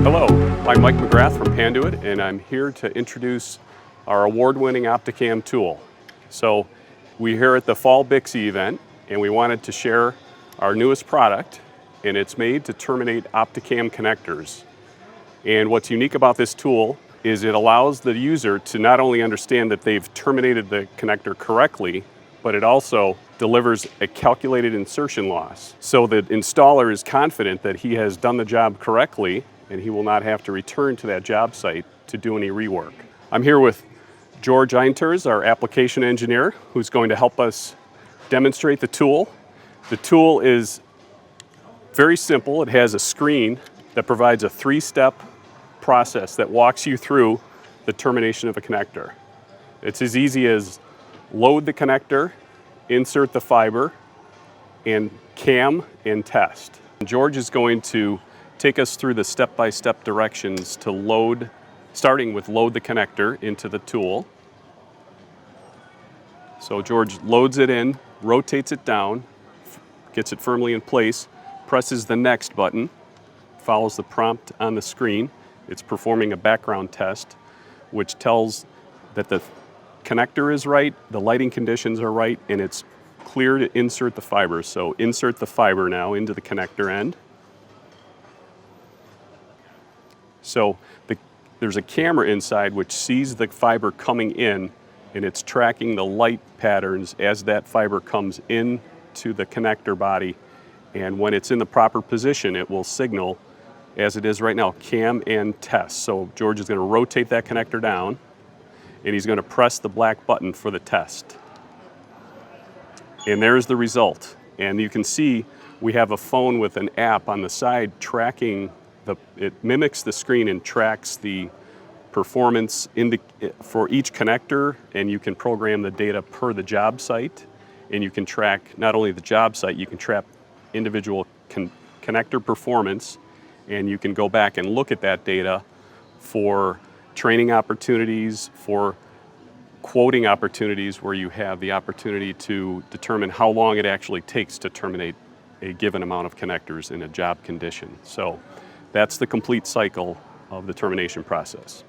Hello, I'm Mike McGrath from Panduit, and I'm here to introduce our award-winning OptiCam tool. So we're here at the Fall Bixie event, and we wanted to share our newest product, and it's made to terminate OptiCam connectors. And what's unique about this tool is it allows the user to not only understand that they've terminated the connector correctly, but it also delivers a calculated insertion loss. So the installer is confident that he has done the job correctly and he will not have to return to that job site to do any rework. I'm here with George Einters, our application engineer, who's going to help us demonstrate the tool. The tool is very simple. It has a screen that provides a three-step process that walks you through the termination of a connector. It's as easy as load the connector, insert the fiber, and cam and test. George is going to take us through the step-by-step directions to load, starting with load the connector into the tool. So George loads it in, rotates it down, gets it firmly in place, presses the next button, follows the prompt on the screen. It's performing a background test, which tells that the connector is right, the lighting conditions are right, and it's clear to insert the fiber. So insert the fiber now into the connector end. So there's a camera inside which sees the fiber coming in, and it's tracking the light patterns as that fiber comes into the connector body. And when it's in the proper position, it will signal, as it is right now, cam and test. So George is going to rotate that connector down, and he's going to press the black button for the test. And there's the result. And you can see we have a phone with an app on the side tracking it mimics the screen and tracks the performance for each connector, and you can program the data per the job site, and you can track not only the job site, you can track individual connector performance, and you can go back and look at that data for training opportunities, for quoting opportunities where you have the opportunity to determine how long it actually takes to terminate a given amount of connectors in a job condition. So that's the complete cycle of the termination process.